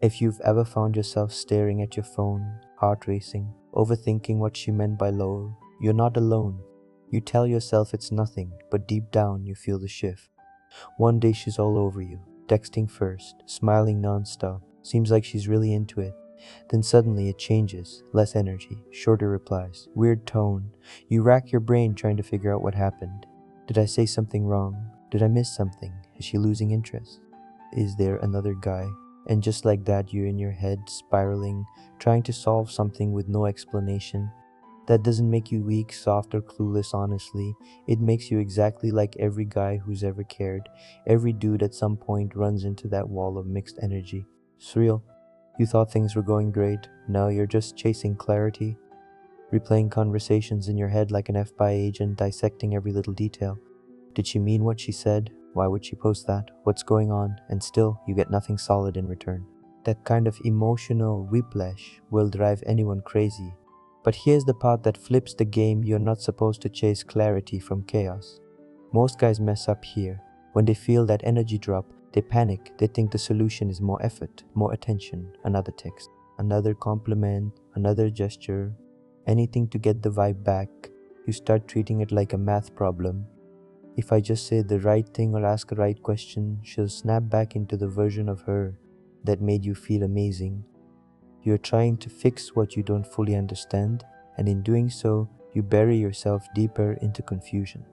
If you've ever found yourself staring at your phone, heart racing, overthinking what she meant by lol, you're not alone. You tell yourself it's nothing, but deep down you feel the shift. One day she's all over you, texting first, smiling nonstop, seems like she's really into it. Then suddenly it changes, less energy, shorter replies, weird tone. You rack your brain trying to figure out what happened. Did I say something wrong? Did I miss something? Is she losing interest? Is there another guy? And just like that, you're in your head, spiraling, trying to solve something with no explanation. That doesn't make you weak, soft, or clueless, honestly. It makes you exactly like every guy who's ever cared. Every dude at some point runs into that wall of mixed energy. It's real. You thought things were going great. Now you're just chasing clarity, replaying conversations in your head like an FBI agent, dissecting every little detail. Did she mean what she said? Why would she post that? What's going on? And still, you get nothing solid in return. That kind of emotional whiplash will drive anyone crazy. But here's the part that flips the game. You're not supposed to chase clarity from chaos. Most guys mess up here. When they feel that energy drop, they panic. They think the solution is more effort, more attention, another text, another compliment, another gesture, anything to get the vibe back. You start treating it like a math problem. If I just say the right thing or ask the right question, she'll snap back into the version of her that made you feel amazing. You're trying to fix what you don't fully understand, and in doing so, you bury yourself deeper into confusion.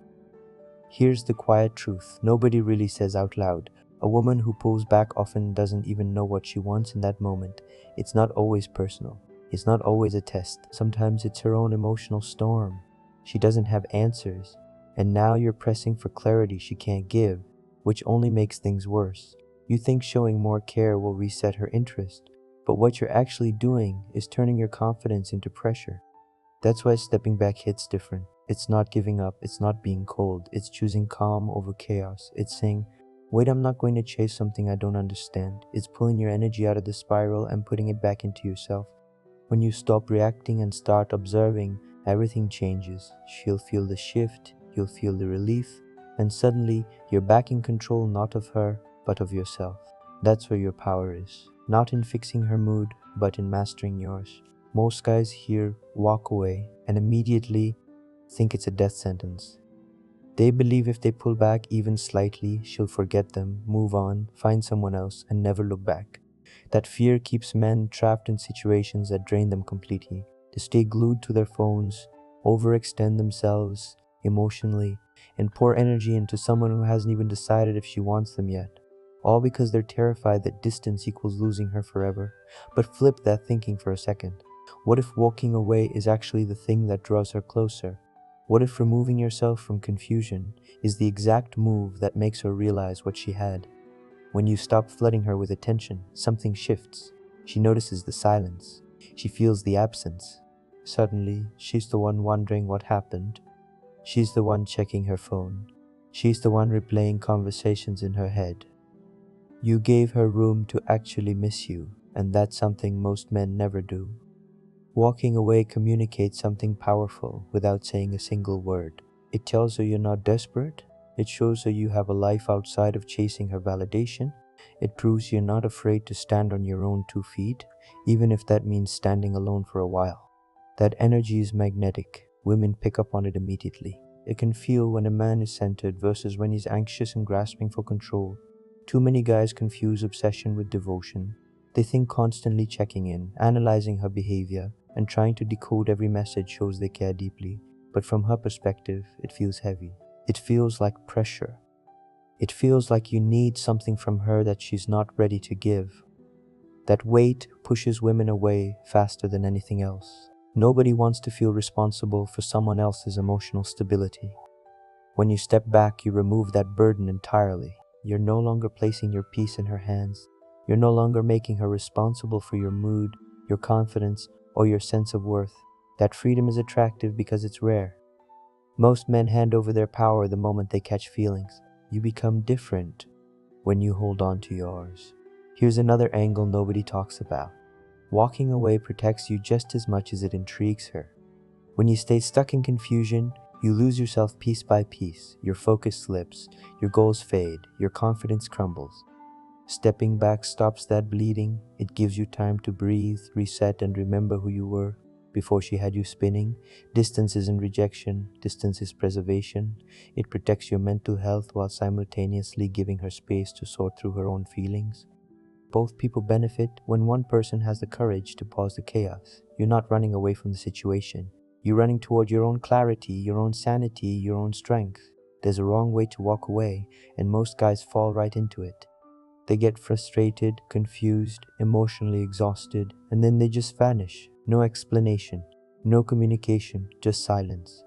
Here's the quiet truth nobody really says out loud. A woman who pulls back often doesn't even know what she wants in that moment. It's not always personal. It's not always a test. Sometimes it's her own emotional storm. She doesn't have answers, and now you're pressing for clarity she can't give, which only makes things worse. You think showing more care will reset her interest, but what you're actually doing is turning your confidence into pressure. That's why stepping back hits different. It's not giving up, it's not being cold, it's choosing calm over chaos. It's saying, wait, I'm not going to chase something I don't understand. It's pulling your energy out of the spiral and putting it back into yourself. When you stop reacting and start observing, everything changes. She'll feel the shift, you'll feel the relief, and suddenly you're back in control, not of her, but of yourself. That's where your power is. Not in fixing her mood, but in mastering yours. Most guys here walk away and immediately think it's a death sentence. They believe if they pull back even slightly, she'll forget them, move on, find someone else, and never look back. That fear keeps men trapped in situations that drain them completely. They stay glued to their phones, overextend themselves emotionally, and pour energy into someone who hasn't even decided if she wants them yet. All because they're terrified that distance equals losing her forever. But flip that thinking for a second. What if walking away is actually the thing that draws her closer? What if removing yourself from confusion is the exact move that makes her realize what she had? When you stop flooding her with attention, something shifts. She notices the silence. She feels the absence. Suddenly, she's the one wondering what happened. She's the one checking her phone. She's the one replaying conversations in her head. You gave her room to actually miss you, and that's something most men never do. Walking away communicates something powerful without saying a single word. It tells her you're not desperate. It shows her you have a life outside of chasing her validation. It proves you're not afraid to stand on your own 2 feet, even if that means standing alone for a while. That energy is magnetic. Women pick up on it immediately. It can feel when a man is centered versus when he's anxious and grasping for control. Too many guys confuse obsession with devotion. They think constantly checking in, analyzing her behavior, and trying to decode every message shows they care deeply. But from her perspective, it feels heavy. It feels like pressure. It feels like you need something from her that she's not ready to give. That weight pushes women away faster than anything else. Nobody wants to feel responsible for someone else's emotional stability. When you step back, you remove that burden entirely. You're no longer placing your peace in her hands. You're no longer making her responsible for your mood, your confidence, or your sense of worth. That freedom is attractive because it's rare. Most men hand over their power the moment they catch feelings. You become different when you hold on to yours. Here's another angle nobody talks about. Walking away protects you just as much as it intrigues her. When you stay stuck in confusion, you lose yourself piece by piece. Your focus slips, your goals fade, your confidence crumbles. Stepping back stops that bleeding. It gives you time to breathe, reset, and remember who you were before she had you spinning. Distance isn't rejection, distance is preservation. It protects your mental health while simultaneously giving her space to sort through her own feelings. Both people benefit when one person has the courage to pause the chaos. You're not running away from the situation. You're running toward your own clarity, your own sanity, your own strength. There's a wrong way to walk away, and most guys fall right into it. They get frustrated, confused, emotionally exhausted, and then they just vanish. No explanation, no communication, just silence.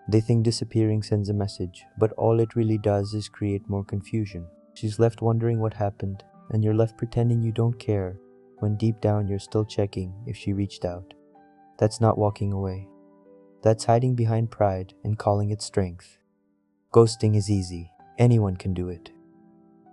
They think disappearing sends a message, but all it really does is create more confusion. She's left wondering what happened, and you're left pretending you don't care, when deep down you're still checking if she reached out. That's not walking away. That's hiding behind pride and calling it strength. Ghosting is easy. Anyone can do it.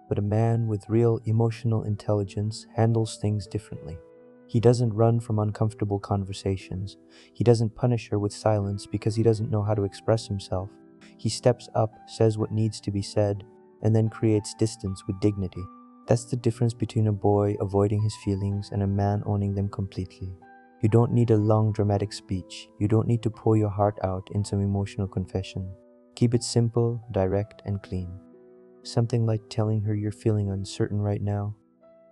But a man with real emotional intelligence handles things differently. He doesn't run from uncomfortable conversations. He doesn't punish her with silence because he doesn't know how to express himself. He steps up, says what needs to be said, and then creates distance with dignity. That's the difference between a boy avoiding his feelings and a man owning them completely. You don't need a long dramatic speech. You don't need to pour your heart out in some emotional confession. Keep it simple, direct, and clean. Something like telling her you're feeling uncertain right now,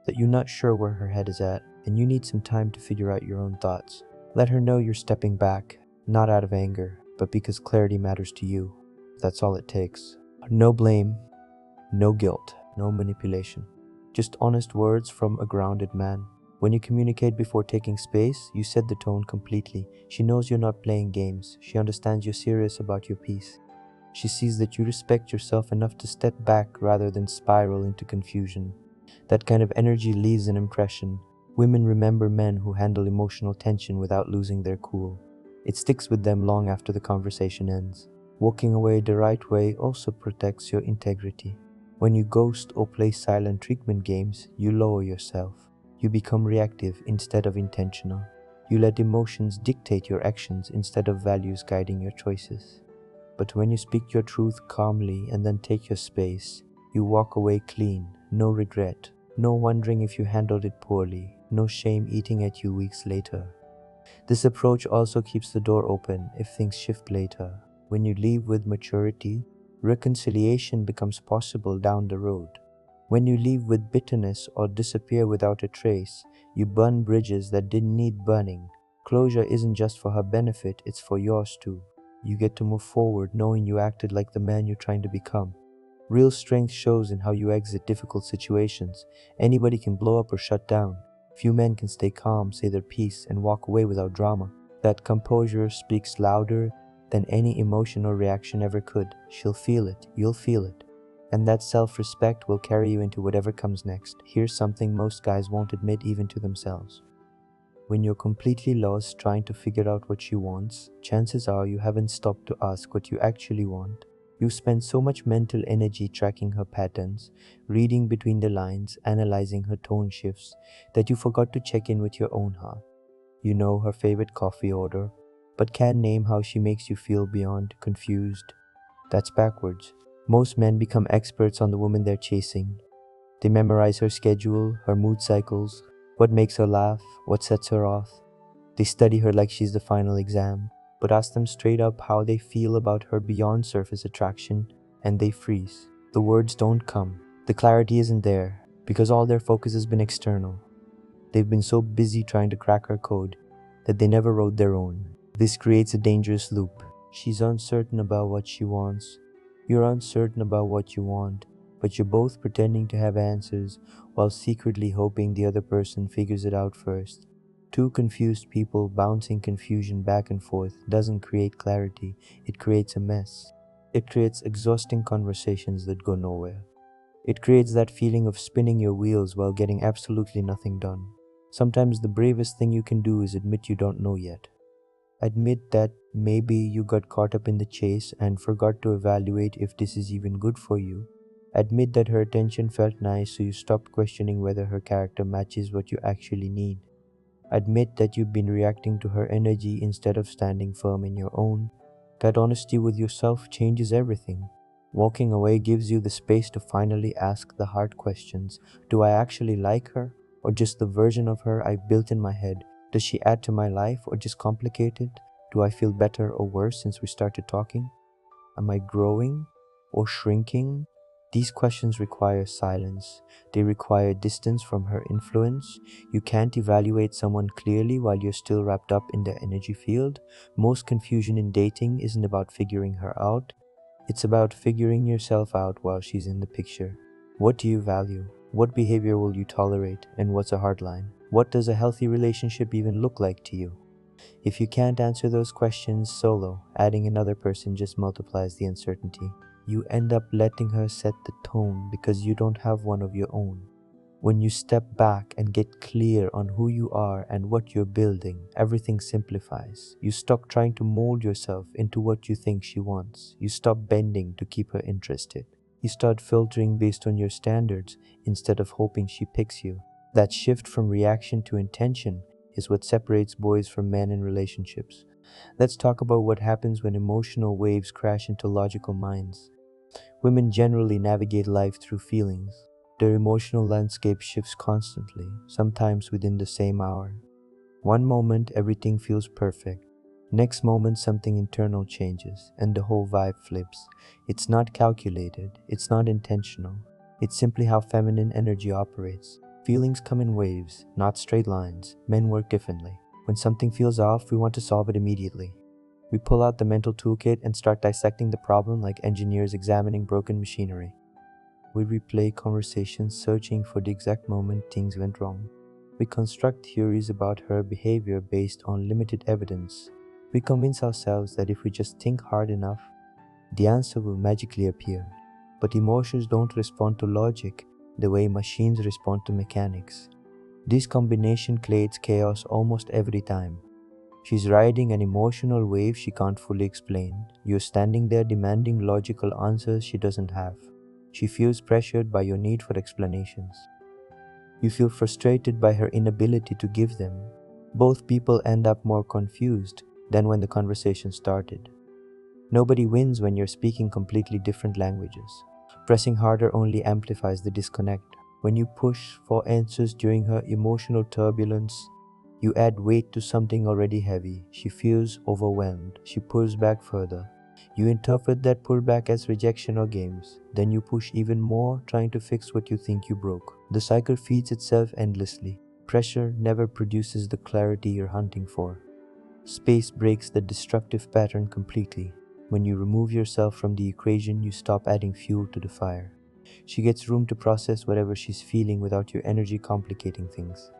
that you're not sure where her head is at, and you need some time to figure out your own thoughts. Let her know you're stepping back, not out of anger, but because clarity matters to you. That's all it takes. No blame, no guilt, no manipulation. Just honest words from a grounded man. When you communicate before taking space, you set the tone completely. She knows you're not playing games. She understands you're serious about your peace. She sees that you respect yourself enough to step back rather than spiral into confusion. That kind of energy leaves an impression. Women remember men who handle emotional tension without losing their cool. It sticks with them long after the conversation ends. Walking away the right way also protects your integrity. When you ghost or play silent treatment games, you lower yourself. You become reactive instead of intentional. You let emotions dictate your actions instead of values guiding your choices. But when you speak your truth calmly and then take your space, you walk away clean, no regret, no wondering if you handled it poorly, no shame eating at you weeks later. This approach also keeps the door open if things shift later. When you leave with maturity, reconciliation becomes possible down the road. When you leave with bitterness or disappear without a trace, you burn bridges that didn't need burning. Closure isn't just for her benefit, it's for yours too. You get to move forward knowing you acted like the man you're trying to become. Real strength shows in how you exit difficult situations. Anybody can blow up or shut down. Few men can stay calm, say their piece, and walk away without drama. That composure speaks louder than any emotion or reaction ever could. She'll feel it, you'll feel it. And that self-respect will carry you into whatever comes next. Here's something most guys won't admit even to themselves. When you're completely lost trying to figure out what she wants, chances are you haven't stopped to ask what you actually want. You spend so much mental energy tracking her patterns, reading between the lines, analyzing her tone shifts, that you forgot to check in with your own heart. You know her favorite coffee order, but can't name how she makes you feel beyond confused. That's backwards. Most men become experts on the woman they're chasing. They memorize her schedule, her mood cycles, what makes her laugh, what sets her off. They study her like she's the final exam, but ask them straight up how they feel about her beyond surface attraction, and they freeze. The words don't come. The clarity isn't there, because all their focus has been external. They've been so busy trying to crack her code that they never wrote their own. This creates a dangerous loop. She's uncertain about what she wants. You're uncertain about what you want, but you're both pretending to have answers while secretly hoping the other person figures it out first. Two confused people bouncing confusion back and forth doesn't create clarity, it creates a mess. It creates exhausting conversations that go nowhere. It creates that feeling of spinning your wheels while getting absolutely nothing done. Sometimes the bravest thing you can do is admit you don't know yet. Admit that maybe you got caught up in the chase and forgot to evaluate if this is even good for you. Admit that her attention felt nice, so you stopped questioning whether her character matches what you actually need. Admit that you've been reacting to her energy instead of standing firm in your own. That honesty with yourself changes everything. Walking away gives you the space to finally ask the hard questions. Do I actually like her? Or just the version of her I built in my head? Does she add to my life or just complicate it? Do I feel better or worse since we started talking? Am I growing or shrinking? These questions require silence. They require distance from her influence. You can't evaluate someone clearly while you're still wrapped up in their energy field. Most confusion in dating isn't about figuring her out. It's about figuring yourself out while she's in the picture. What do you value? What behavior will you tolerate? And what's a hard line? What does a healthy relationship even look like to you? If you can't answer those questions solo, adding another person just multiplies the uncertainty. You end up letting her set the tone because you don't have one of your own. When you step back and get clear on who you are and what you're building, everything simplifies. You stop trying to mold yourself into what you think she wants. You stop bending to keep her interested. You start filtering based on your standards instead of hoping she picks you. That shift from reaction to intention is what separates boys from men in relationships. Let's talk about what happens when emotional waves crash into logical minds. Women generally navigate life through feelings. Their emotional landscape shifts constantly, sometimes within the same hour. One moment everything feels perfect. Next moment something internal changes and the whole vibe flips. It's not calculated, it's not intentional. It's simply how feminine energy operates. Feelings come in waves, not straight lines. Men work differently. When something feels off, we want to solve it immediately. We pull out the mental toolkit and start dissecting the problem like engineers examining broken machinery. We replay conversations searching for the exact moment things went wrong. We construct theories about her behavior based on limited evidence. We convince ourselves that if we just think hard enough, the answer will magically appear. But emotions don't respond to logic the way machines respond to mechanics. This combination creates chaos almost every time. She's riding an emotional wave she can't fully explain. You're standing there demanding logical answers she doesn't have. She feels pressured by your need for explanations. You feel frustrated by her inability to give them. Both people end up more confused than when the conversation started. Nobody wins when you're speaking completely different languages. Pressing harder only amplifies the disconnect. When you push for answers during her emotional turbulence, you add weight to something already heavy. She feels overwhelmed. She pulls back further. You interpret that pullback as rejection or games. Then you push even more, trying to fix what you think you broke. The cycle feeds itself endlessly. Pressure never produces the clarity you're hunting for. Space breaks the destructive pattern completely. When you remove yourself from the equation, you stop adding fuel to the fire. She gets room to process whatever she's feeling without your energy complicating things.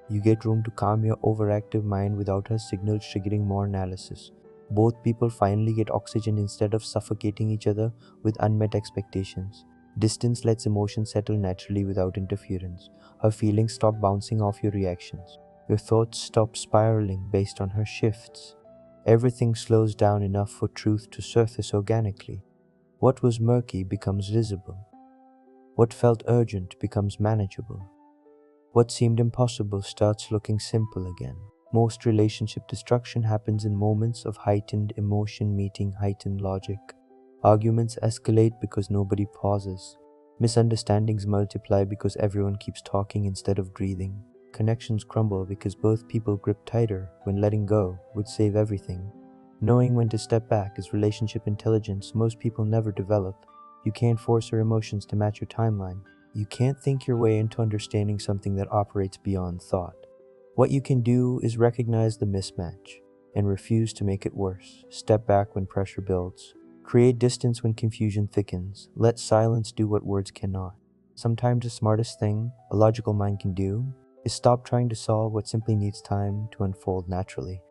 You get room to calm your overactive mind without her signals triggering more analysis. Both people finally get oxygen instead of suffocating each other with unmet expectations. Distance lets emotions settle naturally without interference. Her feelings stop bouncing off your reactions. Your thoughts stop spiraling based on her shifts. Everything slows down enough for truth to surface organically. What was murky becomes visible. What felt urgent becomes manageable. What seemed impossible starts looking simple again. Most relationship destruction happens in moments of heightened emotion meeting heightened logic. Arguments escalate because nobody pauses. Misunderstandings multiply because everyone keeps talking instead of breathing. Connections crumble because both people grip tighter when letting go would save everything. Knowing when to step back is relationship intelligence most people never develop. You can't force your emotions to match your timeline. You can't think your way into understanding something that operates beyond thought. What you can do is recognize the mismatch and refuse to make it worse. Step back when pressure builds. Create distance when confusion thickens. Let silence do what words cannot. Sometimes the smartest thing a logical mind can do is stop trying to solve what simply needs time to unfold naturally.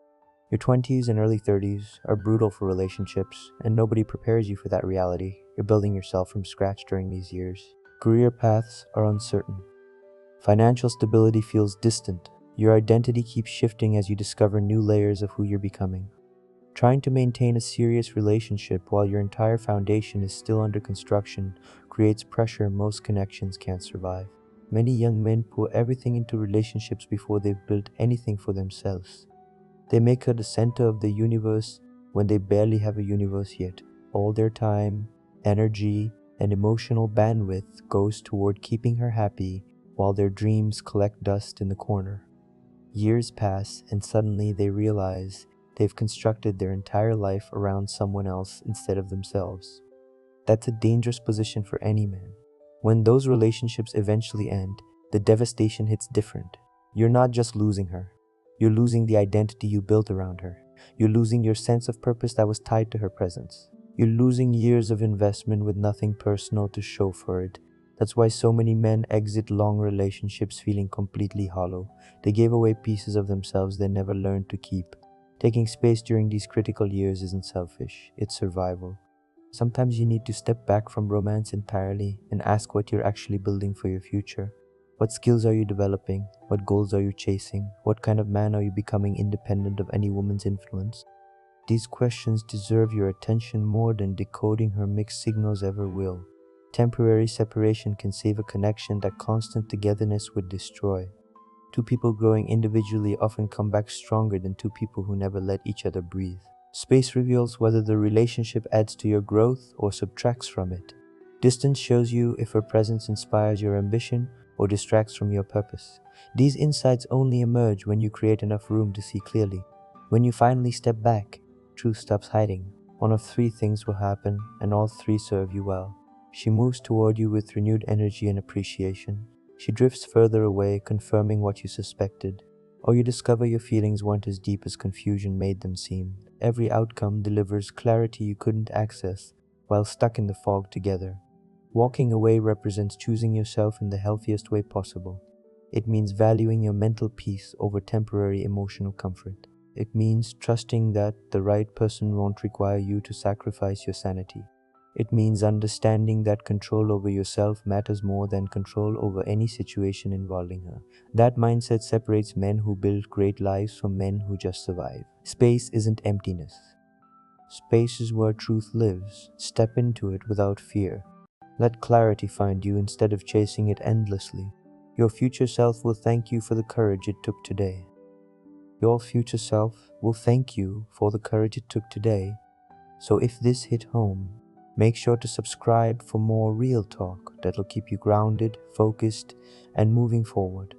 Your 20s and early 30s are brutal for relationships, and nobody prepares you for that reality. You're building yourself from scratch during these years. Career paths are uncertain. Financial stability feels distant. Your identity keeps shifting as you discover new layers of who you're becoming. Trying to maintain a serious relationship while your entire foundation is still under construction creates pressure most connections can't survive. Many young men pour everything into relationships before they've built anything for themselves. They make her the center of the universe when they barely have a universe yet. All their time, energy, and emotional bandwidth goes toward keeping her happy while their dreams collect dust in the corner. Years pass and suddenly they realize they've constructed their entire life around someone else instead of themselves. That's a dangerous position for any man. When those relationships eventually end, the devastation hits different. You're not just losing her. You're losing the identity you built around her. You're losing your sense of purpose that was tied to her presence. You're losing years of investment with nothing personal to show for it. That's why so many men exit long relationships feeling completely hollow. They gave away pieces of themselves they never learned to keep. Taking space during these critical years isn't selfish, it's survival. Sometimes you need to step back from romance entirely and ask what you're actually building for your future. What skills are you developing? What goals are you chasing? What kind of man are you becoming independent of any woman's influence? These questions deserve your attention more than decoding her mixed signals ever will. Temporary separation can save a connection that constant togetherness would destroy. Two people growing individually often come back stronger than two people who never let each other breathe. Space reveals whether the relationship adds to your growth or subtracts from it. Distance shows you if her presence inspires your ambition or distracts from your purpose. These insights only emerge when you create enough room to see clearly. When you finally step back, truth stops hiding. One of three things will happen, and all three serve you well. She moves toward you with renewed energy and appreciation. She drifts further away, confirming what you suspected. Or you discover your feelings weren't as deep as confusion made them seem. Every outcome delivers clarity you couldn't access while stuck in the fog together. Walking away represents choosing yourself in the healthiest way possible. It means valuing your mental peace over temporary emotional comfort. It means trusting that the right person won't require you to sacrifice your sanity. It means understanding that control over yourself matters more than control over any situation involving her. That mindset separates men who build great lives from men who just survive. Space isn't emptiness. Space is where truth lives. Step into it without fear. Let clarity find you instead of chasing it endlessly. Your future self will thank you for the courage it took today. Your future self will thank you for the courage it took today. So if this hit home, make sure to subscribe for more real talk that'll keep you grounded, focused, and moving forward.